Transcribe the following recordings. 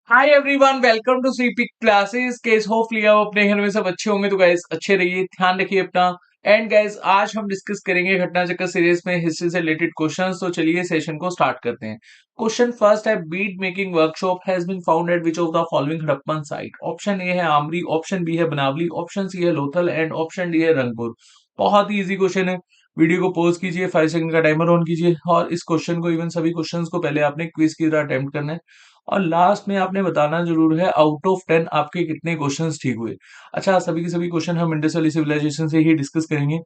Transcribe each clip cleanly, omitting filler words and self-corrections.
Hi everyone, welcome to CP classes. केस hopefully आप अपने घर में सब अच्छे होंगे। तो गाइस अच्छे रहिए, ध्यान रखिए अपना। एंड गाइस आज हम डिस्कस करेंगे घटना चक्र सीरीज में हिस्ट्री से रिलेटेड क्वेश्चंस। तो चलिए सेशन को स्टार्ट करते हैं। क्वेश्चन फर्स्ट है, bead making workshop has been found at which of the following Harappan site. Option A है आमरी, ऑप्शन बी है बनावली, ऑप्शन सी है लोथल एंड ऑप्शन डी है रंगपुर। बहुत ही इजी क्वेश्चन है। वीडियो को पॉज कीजिए, 5 सेकंड का टाइमर ऑन कीजिए और इस क्वेश्चन को, इवन सभी क्वेश्चंस को पहले आपने क्विज की तरह अटेम्प्ट करना है और लास्ट में आपने बताना जरूर है आउट ऑफ 10 आपके कितने क्वेश्चंस ठीक हुए। अच्छा, सभी के सभी क्वेश्चन हम इंडस वैली सिविलाइजेशन से ही डिस्कस करेंगे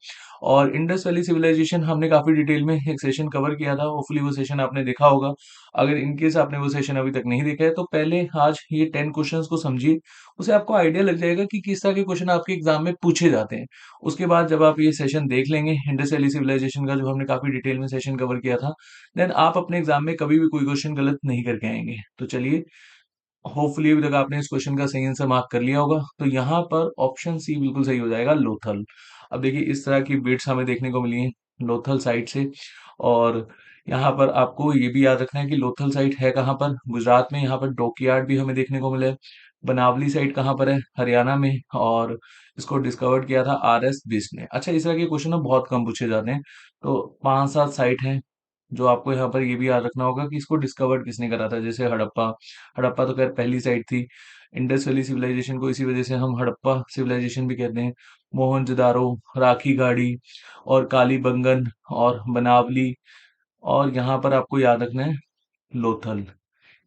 और इंडस वैली सिविलाइजेशन हमने काफी डिटेल में एक सेशन कवर किया था। होपफुली वो सेशन आपने देखा होगा। अगर इनकेस आपने वो सेशन अभी तक नहीं देखा है तो पहले आज ये 10 क्वेश्चंस को समझिए। उसे आपको आइडिया लग जाएगा कि किस तरह के क्वेश्चन आपके एग्जाम में पूछे जाते हैं। उसके बाद जब आप ये सेशन देख लेंगे इंडस वैली सिविलाइजेशन का, जो हमने काफी डिटेल में सेशन कवर किया था, देन आप अपने एग्जाम में कभी भी कोई क्वेश्चन गलत नहीं करके आएंगे। तो चलिए, होपफुली अभी तक आपने इस क्वेश्चन का सही आंसर मार्क कर लिया होगा। तो यहाँ पर ऑप्शन सी बिल्कुल सही हो जाएगा, लोथल। अब देखिए, इस तरह की बिट्स हमें देखने को मिली है लोथल साइट से। और यहाँ पर आपको ये भी याद रखना है कि लोथल साइट है कहाँ पर, गुजरात में। यहाँ पर डॉकयार्ड भी हमें देखने को मिला है। बनावली साइट कहाँ पर है, हरियाणा में। और इसको डिस्कवर्ड किया था R.S. बिस्ट ने। अच्छा, इस तरह के क्वेश्चन ना बहुत कम पूछे जाते हैं। तो 5-7 साइट हैं जो आपको यहाँ पर ये भी याद रखना होगा कि इसको डिस्कवर्ड किसने करा था। जैसे हड़प्पा, हड़प्पा तो खैर पहली साइट थी। इंडस वैली सिविलाइजेशन को इसी वजह से हम हड़प्पा सिविलाइजेशन भी कहते हैं। मोहनजोदारो, राखी गाड़ी और कालीबंगन और बनावली। और यहाँ पर आपको याद रखना है लोथल।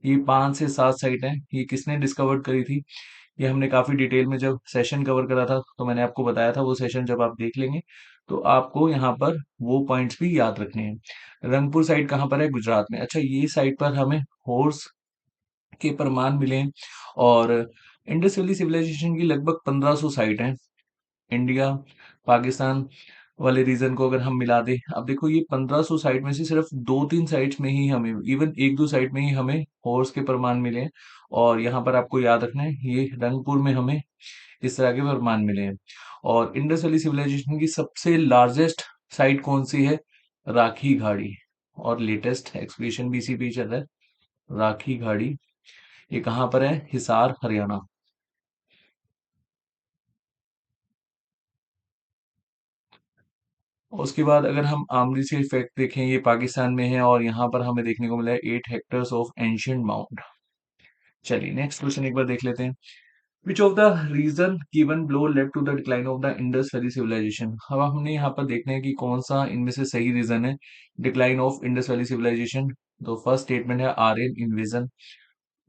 ये 5 से 7 साइट हैं। ये किसने डिस्कवर्ड करी थी, ये हमने काफी डिटेल में जब सेशन कवर करा था तो मैंने आपको बताया था। वो सेशन जब आप देख लेंगे तो आपको यहाँ पर वो पॉइंट्स भी याद रखने हैं। रंगपुर साइट कहाँ पर है, गुजरात में। अच्छा, ये साइट पर हमें हॉर्स के प्रमाण मिले हैं। और इंडस वैली सिविलाइजेशन की लगभग 1500 साइट हैं। इंडिया पाकिस्तान वाले रीजन को अगर हम मिला दें, अब देखो ये 1500 साइट में से सिर्फ 2-3 साइट्स में ही हमें, इवन 1-2 साइट में ही हमें हॉर्स के प्रमाण मिले हैं। और यहाँ पर आपको याद रखना है, ये रंगपुर में हमें इस तरह के प्रमाण मिले हैं। और इंडस वैली सिविलाइजेशन की सबसे लार्जेस्ट साइट कौन सी है, राखी घाटी। और लेटेस्ट एक्सपीडिशन भी इसी पे ही चल रहा है, राखी घाटी। ये कहाँ पर है, हिसार हरियाणा। उसके बाद अगर हम आमरी से इफेक्ट देखें, ये पाकिस्तान में है और यहाँ पर हमें देखने को मिला है 8 हेक्टर्स ऑफ एंशियंट माउंट। चलिए नेक्स्ट क्वेश्चन एक बार देख लेते हैं। Which of the reason given below lead to the decline of the Indus valley civilization. अब हमने यहाँ पर देखना है कि कौन सा इनमें से सही रीजन है decline of Indus valley civilisation. तो फर्स्ट स्टेटमेंट है Aryan invasion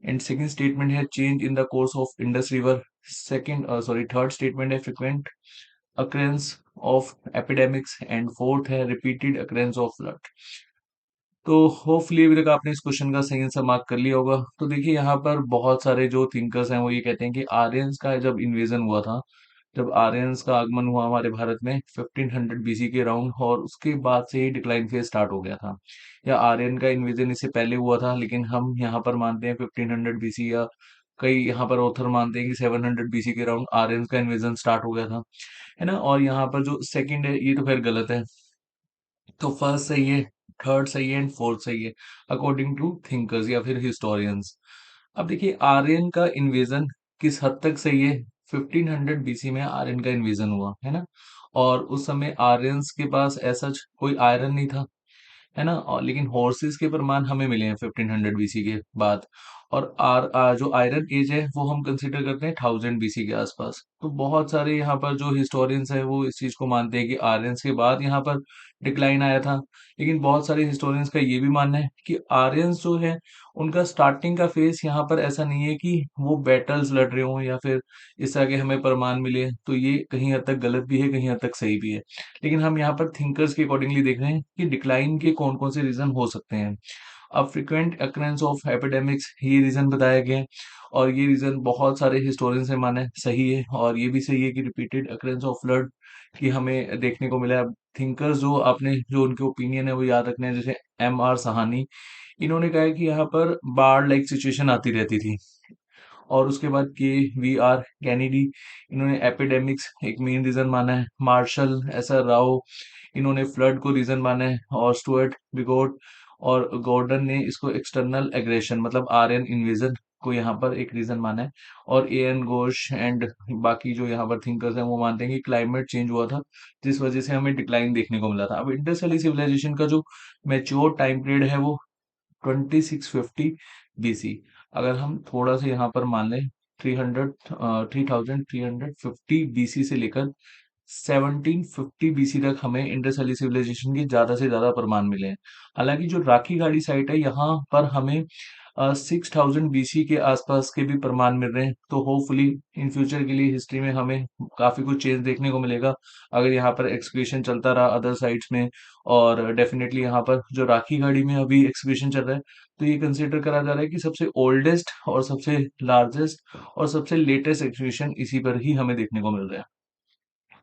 and second statement है change in the course of Indus river. Second sorry third statement है frequent occurrence of epidemics and fourth है repeated occurrence of flood। तो hopefully अभी तक आपने इस क्वेश्चन का सही आंसर मार्क कर लिया होगा। तो देखिए, यहाँ पर बहुत सारे जो थिंकर्स हैं वो ये कहते हैं कि आर्यंस का जब इन्वेजन हुआ था, जब आर्यंस का आगमन हुआ हमारे भारत में 1500 BC के अराउंड, और उसके बाद से ही डिक्लाइन फेज स्टार्ट हो गया था। या आर्यन का इन्वेजन इससे पहले हुआ था, लेकिन हम यहाँ पर मानते हैं 1500 BC, या कई यहाँ पर ऑथर मानते हैं कि 700 BC के अराउंड आर्यंस का इन्वेजन स्टार्ट हो गया था, है ना। और यहाँ पर जो सेकंड है ये तो खैर गलत है। तो फर्स्ट सही है, थर्ड सही है एंड फोर्थ सही है अकॉर्डिंग टू थिंकर्स या फिर हिस्टोरियंस। अब देखिए, आर्यन का इन्वेजन किस हद तक सही है। 1500 BC में आर्यन का इन्वेजन हुआ है ना। और उस समय आर्यंस के पास ऐसा कोई आयरन नहीं था, है ना। और लेकिन हॉर्सेस के प्रमाण हमें मिले हैं 1500 BC के बाद। और जो आयरन एज है वो हम कंसीडर करते हैं 1000 BC के आसपास। तो बहुत सारे यहाँ पर जो हिस्टोरियंस हैं वो इस चीज को मानते हैं कि आर्यंस के बाद यहाँ पर डिक्लाइन आया था। लेकिन बहुत सारे हिस्टोरियंस का ये भी मानना है कि आर्यंस जो है उनका स्टार्टिंग का फेस यहाँ पर ऐसा नहीं है कि वो बैटल्स लड़ रहे हों या फिर इस तरह के हमें प्रमाण मिले। तो ये कहीं हद तक गलत भी है, कहीं हद तक सही भी है। लेकिन हम यहाँ पर थिंकर्स के अकॉर्डिंगली देख रहे हैं कि डिक्लाइन के कौन कौन से रीजन हो सकते हैं। अब फ्रिक्वेंट अकरेंस ऑफ एपिडेमिक्स ये रीजन बताया गया है। और ये रीजन बहुत सारे हिस्टोरियंस ने माना है सही है। और ये भी सही है कि रिपीटेड अकरेंस ऑफ फ्लड की हमें देखने को मिला है। थिंकर्स जो आपने जो उनके ओपिनियन है वो याद रखने हैं, जैसे M.R. साहनी। इन्होंने कहा है कि यहाँ पर बाढ़ लाइक सिचुएशन आती रहती थी। और उसके बाद KVR कैनेडी, इन्होंने एपिडेमिक्स एक मेन रीजन माना है। मार्शल SR राव, इन्होंने फ्लड को रीजन माना है। और स्टुअर्ट बिगोट और गॉर्डन ने इसको एक्सटर्नल एग्रेशन मतलब आर्यन इन्वेजन को यहाँ पर एक रीजन माना है। और ए एन घोष एंड बाकी जो यहाँ पर थिंकर्स हैं वो मानते हैं कि क्लाइमेट चेंज हुआ था, जिस वजह से हमें डिक्लाइन देखने को मिला था। अब इंडस वैली सिविलाइजेशन का जो मैच्योर टाइम पीरियड है वो 2650 बीसी। अगर हम थोड़ा सा यहाँ पर मान लें 3350 बीसी से लेकर 1750 बीसी तक हमें इंडस वैली सिविलाइजेशन के ज्यादा से ज्यादा प्रमाण मिले हैं। हालांकि जो राखी गाड़ी साइट है यहाँ पर हमें 6000 बीसी के आसपास के भी प्रमाण मिल रहे हैं। तो होपफुली इन फ्यूचर के लिए हिस्ट्री में हमें काफी कुछ चेंज देखने को मिलेगा अगर यहाँ पर एक्सकवेशन चलता रहा अदर साइट्स में। और डेफिनेटली यहाँ पर जो राखी गाड़ी में अभी एक्सकवेशन चल रहा है, तो ये कंसिडर करा जा रहा है कि सबसे ओल्डेस्ट और सबसे लार्जेस्ट और सबसे लेटेस्ट एक्सकवेशन इसी पर ही हमें देखने को मिल रहा है।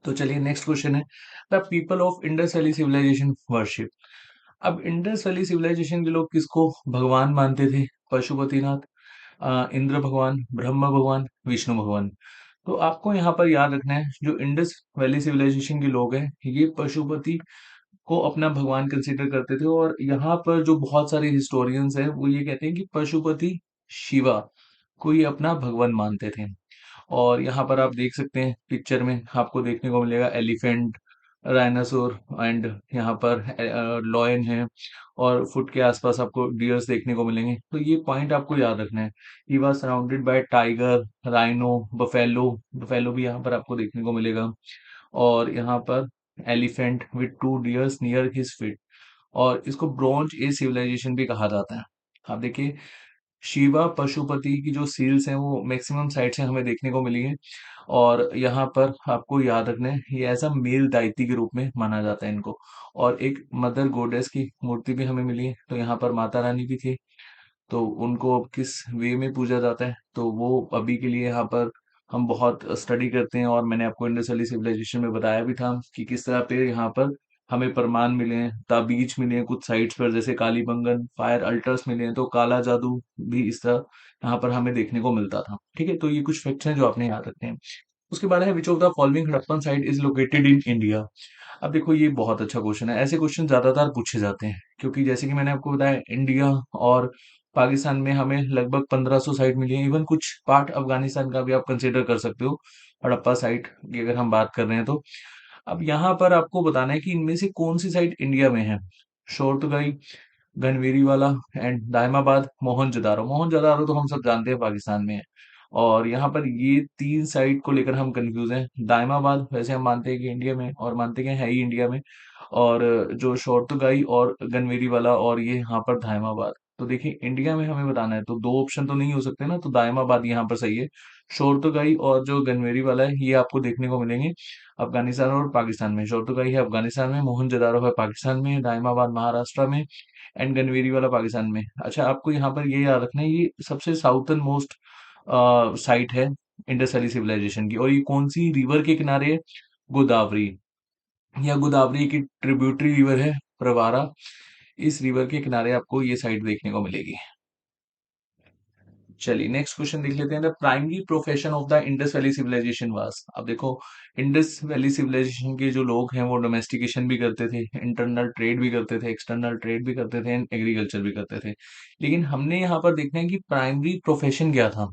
तो चलिए नेक्स्ट क्वेश्चन है, the people of Indus valley civilization worship. अब इंडस वैली सिविलाइजेशन के लोग किसको भगवान मानते थे? पशुपतिनाथ, इंद्र भगवान, ब्रह्मा भगवान, विष्णु भगवान। तो आपको यहाँ पर याद रखना है जो इंडस वैली सिविलाइजेशन के लोग हैं ये पशुपति को अपना भगवान कंसिडर करते थे। और यहाँ पर जो बहुत सारे हिस्टोरियंस हैं वो ये कहते हैं कि पशुपति शिवा को ये अपना भगवान मानते थे। और यहाँ पर आप देख सकते हैं पिक्चर में आपको देखने को मिलेगा एलिफेंट, राइनासोर एंड यहाँ पर लॉयन है। और फुट के आसपास आपको डियर्स देखने को मिलेंगे। तो ये पॉइंट आपको याद रखना है। He was surrounded by Tiger, rhino, buffalo. Buffalo भी यहाँ पर आपको देखने को मिलेगा। और यहाँ पर elephant with two dears near his feet. और इसको ब्रॉन्ज एज सिविलाइजेशन भी कहा जाता है। आप देखिए शिवा पशुपति की जो सील्स हैं वो मैक्सिमम साइट से हमें देखने को मिली है। और यहाँ पर आपको याद रखना है ये एज अ मेल डाइटी के रूप में माना जाता है इनको। और एक मदर गोडेस की मूर्ति भी हमें मिली है। तो यहाँ पर माता रानी भी थी। तो उनको अब किस वे में पूजा जाता है तो वो अभी के लिए यहाँ पर हम बहुत स्टडी करते हैं। और मैंने आपको इंडस वैली सिविलाइजेशन में बताया भी था कि किस तरह पे यहाँ पर हमें प्रमाण मिले हैं, ताबीज मिले हैं कुछ साइट्स पर, जैसे कालीबंगन, फायर अल्टर्स मिले हैं। तो काला जादू भी इस तरह यहाँ पर हमें देखने को मिलता था। ठीक है, तो ये कुछ फैक्ट्स हैं जो आपने याद रखने हैं। उसके बाद है which of the following Harappan site is located in India. अब देखो ये बहुत अच्छा क्वेश्चन है। ऐसे क्वेश्चन ज्यादातर पूछे जाते हैं क्योंकि जैसे कि मैंने आपको बताया इंडिया और पाकिस्तान में हमें लगभग 1500 साइट मिली है। इवन कुछ पार्ट अफगानिस्तान का भी आप कंसिडर कर सकते हो हड़प्पा साइट की अगर हम बात कर रहे हैं तो। अब यहाँ पर आपको बताना है कि इनमें से कौन सी साइट इंडिया में है। शोरतगाई, गनवेरी वाला एंड दायमाबाद, मोहनजोदारो। मोहनजोदारो तो हम सब जानते हैं पाकिस्तान में है। और यहाँ पर ये तीन साइट को लेकर हम कंफ्यूज हैं। दायमाबाद वैसे हम मानते हैं कि इंडिया में, और मानते हैं है ही इंडिया में। और जो शोरतगाई और गनवेरी वाला और ये यहाँ पर दायमाबाद। तो देखिए इंडिया में हमें बताना है तो दो ऑप्शन तो नहीं हो सकते ना, तो दायमाबाद यहाँ पर सही है। शोरतगाई और जो गनवेरी वाला है ये आपको देखने को मिलेंगे अफगानिस्तान और पाकिस्तान में। शोरतगाई है अफगानिस्तान में, मोहनजोदारो है पाकिस्तान में, दायमाबाद महाराष्ट्र में एंड गनवेरी वाला पाकिस्तान में। अच्छा आपको यहाँ पर ये याद रखना है ये सबसे साउथर्न मोस्ट साइट है इंडस वैली सिविलाइजेशन की। और ये कौन सी रिवर के किनारे है? गोदावरी, या गोदावरी की ट्रिब्यूटरी रिवर है प्रवारा। इस रिवर के किनारे आपको ये साइट देखने को मिलेगी। चलिए नेक्स्ट क्वेश्चन देख लेते हैं। The primary profession of the Indus valley civilization was. अब देखो इंडस वैली सिविलाइजेशन के जो लोग हैं वो डोमेस्टिकेशन भी करते थे, इंटरनल ट्रेड भी करते थे, एक्सटर्नल ट्रेड भी करते थे, एग्रीकल्चर भी करते थे। लेकिन हमने यहाँ पर देखना है कि प्राइमरी प्रोफेशन क्या था।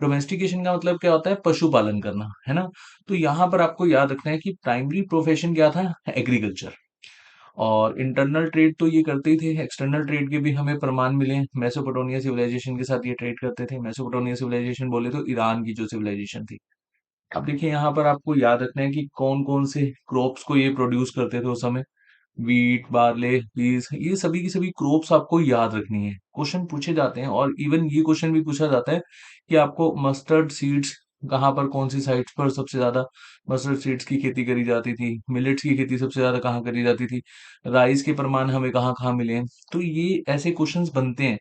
डोमेस्टिकेशन का मतलब क्या होता है? पशुपालन करना, है ना। तो यहाँ पर आपको याद रखना है कि प्राइमरी प्रोफेशन क्या था? एग्रीकल्चर। और इंटरनल ट्रेड तो ये करते ही थे, एक्सटर्नल ट्रेड के भी हमें प्रमाण मिले हैं। मेसोपोटामिया सिविलाइजेशन के साथ ये ट्रेड करते थे। मेसोपोटामिया सिविलाइजेशन बोले तो ईरान की जो सिविलाइजेशन थी। अब देखिए यहाँ पर आपको याद रखना है कि कौन कौन से क्रॉप्स को ये प्रोड्यूस करते थे उस समय। वीट, बार्ले, पीस, ये सभी की सभी क्रॉप्स आपको याद रखनी है। क्वेश्चन पूछे जाते हैं और इवन ये क्वेश्चन भी पूछा जाता है कि आपको मस्टर्ड सीड्स कहाँ पर, कौन सी साइट्स पर सबसे ज्यादा मस्टर्ड सीड्स की खेती करी जाती थी, मिलेट्स की खेती सबसे ज्यादा कहाँ करी जाती थी, राइस के प्रमाण हमें कहाँ कहाँ मिले हैं। तो ये ऐसे क्वेश्चंस बनते हैं।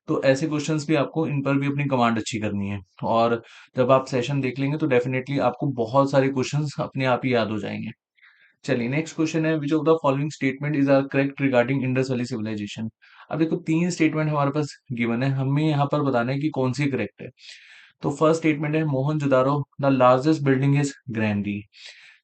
तो ऐसे क्वेश्चंस भी आपको, इन पर भी अपनी कमांड अच्छी करनी है। और जब आप सेशन देख लेंगे तो डेफिनेटली आपको बहुत सारे क्वेश्चंस अपने आप ही याद हो जाएंगे। चलिए नेक्स्ट क्वेश्चन है, which of the following statement is are correct regarding Indus valley civilization. अब देखो तीन स्टेटमेंट हमारे पास गिवन है, हमें यहाँ पर बताना है कि कौन सी करेक्ट है। तो फर्स्ट स्टेटमेंट है Mohenjodaro the largest building is granary.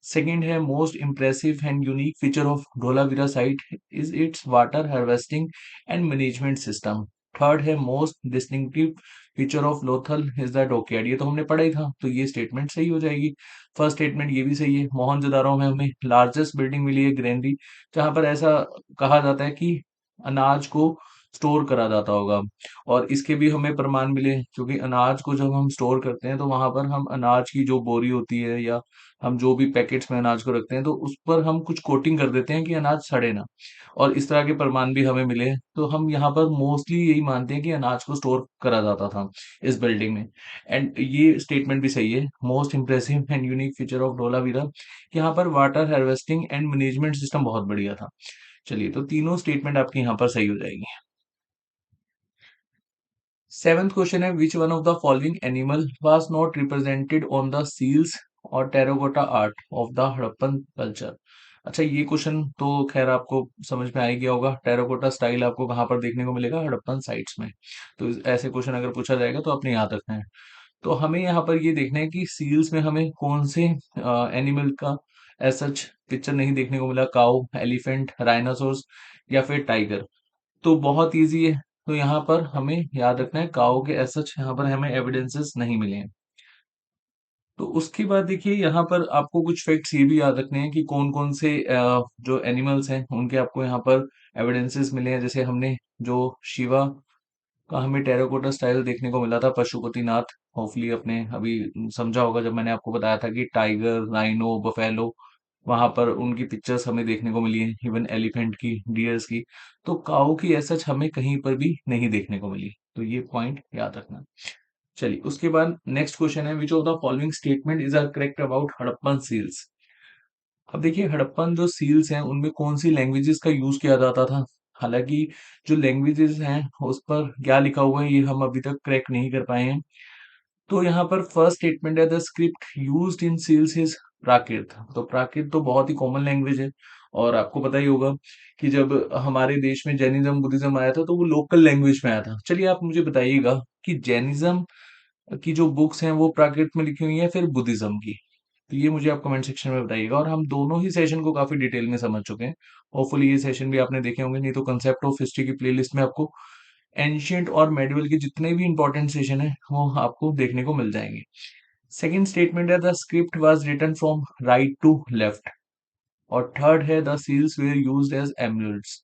Second है most impressive and unique feature of Dholavira site is its water harvesting and management system. Third है most distinctive feature of Lothal is the dockyard, ये तो हमने पढ़ा ही था, तो ये स्टेटमेंट सही हो जाएगी। फर्स्ट स्टेटमेंट ये भी सही है। मोहनजोदारो में हमें लार्जेस्ट बिल्डिंग मिली है ग्रेनरी, जहां पर ऐसा कहा जाता है कि अनाज को स्टोर करा जाता होगा। और इसके भी हमें प्रमाण मिले, क्योंकि अनाज को जब हम स्टोर करते हैं तो वहां पर हम अनाज की जो बोरी होती है या हम जो भी पैकेट्स में अनाज को रखते हैं तो उस पर हम कुछ कोटिंग कर देते हैं कि अनाज सड़े ना। और इस तरह के प्रमाण भी हमें मिले, तो हम यहाँ पर मोस्टली यही मानते हैं कि अनाज को स्टोर करा जाता था इस बिल्डिंग में। एंड ये स्टेटमेंट भी सही है। Most impressive and unique feature of Dholavira, यहाँ पर water harvesting and management system बहुत बढ़िया था। चलिए, तो तीनों स्टेटमेंट आपकी यहाँ पर सही हो जाएगी। सेवेंथ क्वेश्चन है, which one of the following animal was not represented on the seals और terracotta art of the Harappan culture. अच्छा, ये क्वेश्चन तो खैर आपको समझ में आ ही गया होगा। टेराकोटा स्टाइल आपको कहाँ पर देखने को मिलेगा? हड़प्पन साइट्स में। तो ऐसे क्वेश्चन अगर पूछा जाएगा तो अपने याद रखना है। तो हमें यहाँ पर ये देखना है कि सील्स में हमें कौन से एनिमल का एज सच पिक्चर नहीं देखने को मिला। काऊ, एलिफेंट, राइनासोर्स या फिर टाइगर। तो बहुत इजी है। तो यहाँ पर हमें याद रखना है काऊ के एज सच यहाँ पर हमें एविडेंसेस नहीं मिले हैं। तो उसके बाद देखिए, यहाँ पर आपको कुछ फैक्ट्स ये भी याद रखने हैं कि कौन कौन से जो एनिमल्स हैं उनके आपको यहाँ पर एविडेंसेस मिले हैं। जैसे हमने जो शिवा का हमें टेराकोटा स्टाइल देखने को मिला था, पशुपतिनाथ होपफुली आपने अभी समझा होगा जब मैंने आपको बताया था कि टाइगर, राइनो, बफेलो, वहां पर उनकी पिक्चर्स हमें देखने को मिली है, इवन एलिफेंट की, डियर्स की। तो काऊ की ऐसा हमें कहीं पर भी नहीं देखने को मिली। तो ये पॉइंट याद रखना। चलिए, उसके बाद नेक्स्ट क्वेश्चन है, which of the following statement is are correct about Harappan seals. अब देखिए, हड़प्पन जो सील्स हैं उनमें कौन सी लैंग्वेजेस का यूज किया जाता था। हालांकि जो लैंग्वेजेस हैं उस पर क्या लिखा हुआ है ये हम अभी तक क्रैक नहीं कर पाए हैं। तो यहाँ पर फर्स्ट स्टेटमेंट है, the script used in seals is Prakrit. तो प्राकृत तो बहुत ही कॉमन लैंग्वेज है, और आपको पता ही होगा कि जब हमारे देश में जैनिज्म बुद्धिज्म आया था तो वो लोकल लैंग्वेज में आया था। चलिए, आप मुझे बताइएगा कि जैनिज्म की जो बुक्स हैं वो प्राकृत में लिखी हुई है फिर बुद्धिज्म की। तो ये मुझे आप कमेंट सेक्शन में बताइएगा। और हम दोनों ही सेशन को काफी डिटेल में समझ चुके हैं। होपफुली ये सेशन भी आपने देखे होंगे, नहीं तो कंसेप्ट ऑफ हिस्ट्री की प्लेलिस्ट में आपको एंशियंट और मेडिवल के जितने भी इंपॉर्टेंट सेशन है वो आपको देखने को मिल जाएंगे। सेकंड स्टेटमेंट है, the script was written from right to left. और थर्ड है, the seals were used as amulets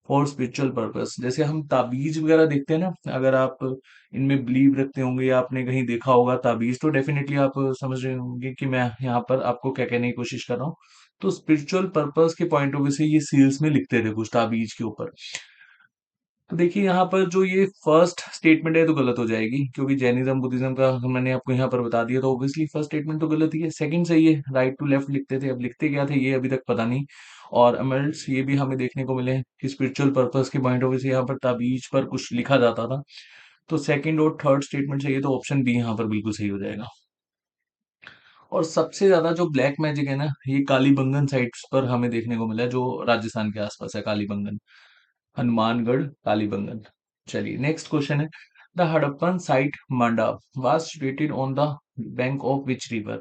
for spiritual purpose. जैसे हम ताबीज वगैरह देखते हैं ना, अगर आप इनमें बिलीव रखते होंगे या आपने कहीं देखा होगा ताबीज, तो डेफिनेटली आप समझ रहे होंगे कि मैं यहाँ पर आपको क्या कहने की कोशिश कर रहा हूँ। तो स्पिरिचुअल पर्पस के पॉइंट ऑफ व्यू से ये सील्स में लिखते थे कुछ ताबीज के ऊपर। तो देखिए, यहाँ पर जो ये फर्स्ट स्टेटमेंट है तो गलत हो जाएगी, क्योंकि जैनिज्म बुद्धिज्म का मैंने आपको यहाँ पर बता दिया, तो ऑब्वियसली फर्स्ट स्टेटमेंट तो गलत ही है। सेकंड सही है, राइट टू लेफ्ट लिखते थे। अब लिखते क्या थे ये अभी तक पता नहीं। और अमेल्स ये भी हमें देखने को मिले हैं कि स्पिरिचुअल पर्पस के पॉइंट ऑफ व्यू से यहाँ पर ताबीज पर कुछ लिखा जाता था। तो सेकंड और थर्ड स्टेटमेंट चाहिए, तो ऑप्शन बी यहाँ पर बिल्कुल सही हो जाएगा। और सबसे ज्यादा जो ब्लैक मैजिक है ना, ये कालीबंगन साइट्स पर हमें देखने को मिला है, जो राजस्थान के आसपास है। कालीबंगन, हनुमानगढ़, कालीबंगन। चलिए, नेक्स्ट क्वेश्चन है, the Harappan site Manda was situated on the bank of which river?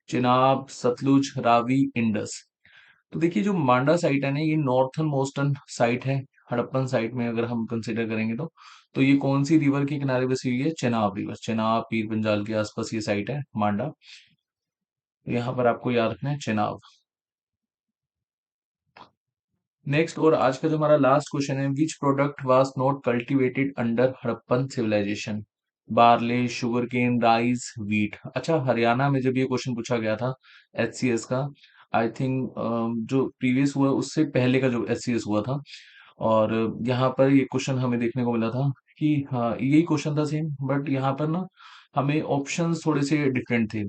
Chenab, Sutlej, Ravi, Indus. तो देखिए, जो मांडा साइट है ना, ये नॉर्थन मोस्टर्न साइट है हड़प्पन साइट में, अगर हम कंसिडर करेंगे तो ये कौन सी रिवर के किनारे बसी हुई है? चेनाब रिवर। चेनाब, पीर पंजाल के आसपास ये साइट है मांडा। यहाँ पर आपको याद रखना है चेनाब। नेक्स्ट और आज का जो हमारा लास्ट क्वेश्चन है, which product was not cultivated under Harappan civilisation? Barley, sugar cane, rice, wheat. अच्छा, हरियाणा में जब ये क्वेश्चन पूछा गया था एचसीएस का, आई थिंक जो प्रीवियस हुआ उससे पहले का जो एचसीएस हुआ था, और यहाँ पर ये क्वेश्चन हमें देखने को मिला था कि हाँ, यही क्वेश्चन था सेम, बट यहाँ पर ना हमें ऑप्शंस थोड़े से डिफरेंट थे।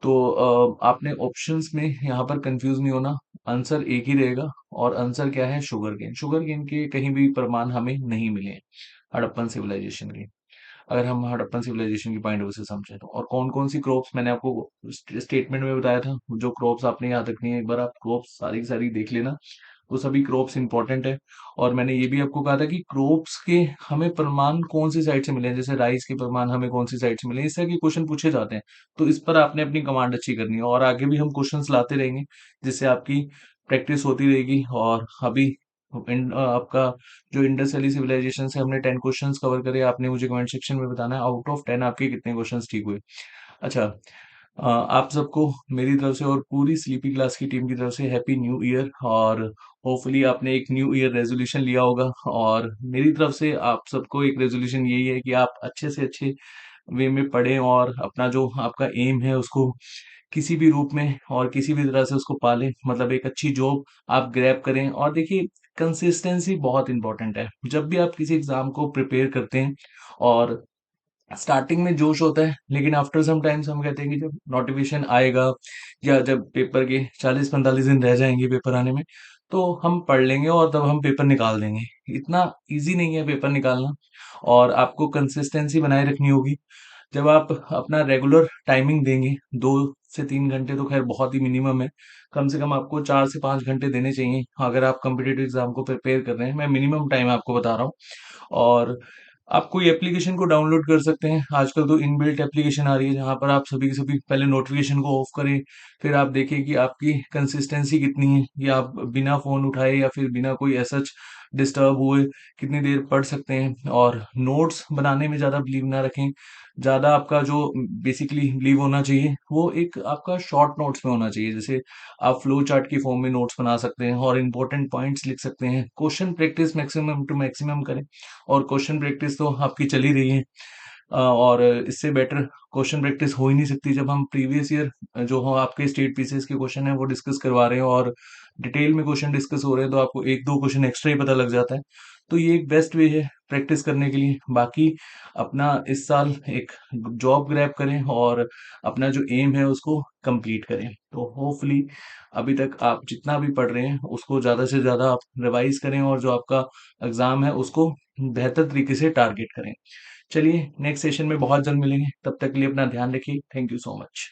तो आपने ऑप्शंस में यहाँ पर कंफ्यूज नहीं होना। आंसर एक ही रहेगा, और आंसर क्या है? Sugar cane. शुगर केन के कहीं भी प्रमाण हमें नहीं मिले हैं हड़प्पन सिविलाइजेशन के, अगर हम हड़प्पन सिविलाइजेशन की पॉइंट ऑफ व्यू से समझे तो। और कौन कौन सी क्रॉप्स मैंने आपको स्टेटमेंट में बताया था, जो क्रॉप्स आपने याद रखनी है, एक बार आप क्रॉप्स सारी की सारी देख लेना। वो सभी क्रॉप्स इंपॉर्टेंट है। और मैंने ये भी आपको कहा था कि क्रॉप्स के हमें प्रमाण कौन सी साइड से मिले हैं, जैसे राइस के प्रमाण हमें कौन सी साइड से मिले हैं, इस तरह के क्वेश्चन पूछे जाते हैं। तो इस पर आपने अपनी कमांड अच्छी करनी है, और आगे भी हम क्वेश्चंस लाते रहेंगे जिससे आपकी प्रैक्टिस होती रहेगी। और अभी आपका जो इंडस वैली सिविलाइजेशन से हमने 10 क्वेश्चंस कवर करे। आपने मुझे कमेंट सेक्शन में बताना है आउट ऑफ 10 आपके कितने क्वेश्चंस ठीक हुए। अच्छा, आप सबको मेरी तरफ से और पूरी स्लीपी क्लास की टीम की तरफ से हैप्पी न्यू ईयर। और होपफुली आपने एक न्यू ईयर रेजोल्यूशन लिया होगा, और मेरी तरफ से आप सबको एक रेजोल्यूशन यही है कि आप अच्छे से अच्छे वे में पढ़ें और अपना जो आपका एम है उसको किसी भी रूप में और किसी भी तरह से उसको पालें, मतलब एक अच्छी जॉब आप ग्रैब करें। और देखिए, कंसिस्टेंसी बहुत इंपॉर्टेंट है जब भी आप किसी एग्जाम को प्रिपेयर करते हैं। और स्टार्टिंग में जोश होता है, लेकिन आफ्टर सम टाइम्स हम कहते हैं कि जब नोटिफिकेशन आएगा या जब पेपर के 40-45 दिन रह जाएंगे पेपर आने में, तो हम पढ़ लेंगे और तब हम पेपर निकाल देंगे। इतना इजी नहीं है पेपर निकालना, और आपको कंसिस्टेंसी बनाए रखनी होगी। जब आप अपना रेगुलर टाइमिंग देंगे, 2 से 3 घंटे तो खैर बहुत ही मिनिमम है, कम से कम आपको 4 से 5 घंटे देने चाहिए अगर आप कम्पिटेटिव एग्जाम को प्रिपेयर कर रहे हैं। मैं मिनिमम टाइम आपको बता रहा हूँ। और आप कोई एप्लीकेशन को डाउनलोड कर सकते हैं, आजकल तो इनबिल्ट एप्लीकेशन आ रही है जहां पर आप सभी के सभी पहले नोटिफिकेशन को ऑफ करें, फिर आप देखें कि आपकी कंसिस्टेंसी कितनी है, या आप बिना फोन उठाए या फिर बिना कोई ऐसा डिस्टर्ब हुए कितनी देर पढ़ सकते हैं। और नोट्स बनाने में ज्यादा बिलीव ना रखें। ज्यादा आपका जो बेसिकली बिलीव होना चाहिए वो एक आपका शॉर्ट नोट्स में होना चाहिए। जैसे आप फ्लो चार्ट की फॉर्म में नोट्स बना सकते हैं और इंपॉर्टेंट पॉइंट्स लिख सकते हैं। Question practice maximum to maximum करें, और क्वेश्चन प्रैक्टिस तो आपकी चली रही है। और इससे बेटर क्वेश्चन प्रैक्टिस हो ही नहीं सकती जब हम प्रीवियस ईयर जो हो आपके स्टेट पीसीएस के क्वेश्चन है वो डिस्कस करवा रहे हैं, और डिटेल में क्वेश्चन डिस्कस हो रहे हैं, तो आपको एक दो क्वेश्चन एक्स्ट्रा ही पता लग जाता है। तो ये एक बेस्ट वे है प्रैक्टिस करने के लिए। बाकी अपना इस साल एक जॉब ग्रैब करें और अपना जो एम है उसको कंप्लीट करें। तो होपफुली अभी तक आप जितना भी पढ़ रहे हैं उसको ज्यादा से ज्यादा आप रिवाइज करें, और जो आपका एग्जाम है उसको बेहतर तरीके से टारगेट करें। चलिए नेक्स्ट सेशन में बहुत जल्द मिलेंगे, तब तक के लिए अपना ध्यान रखिए। Thank you so much.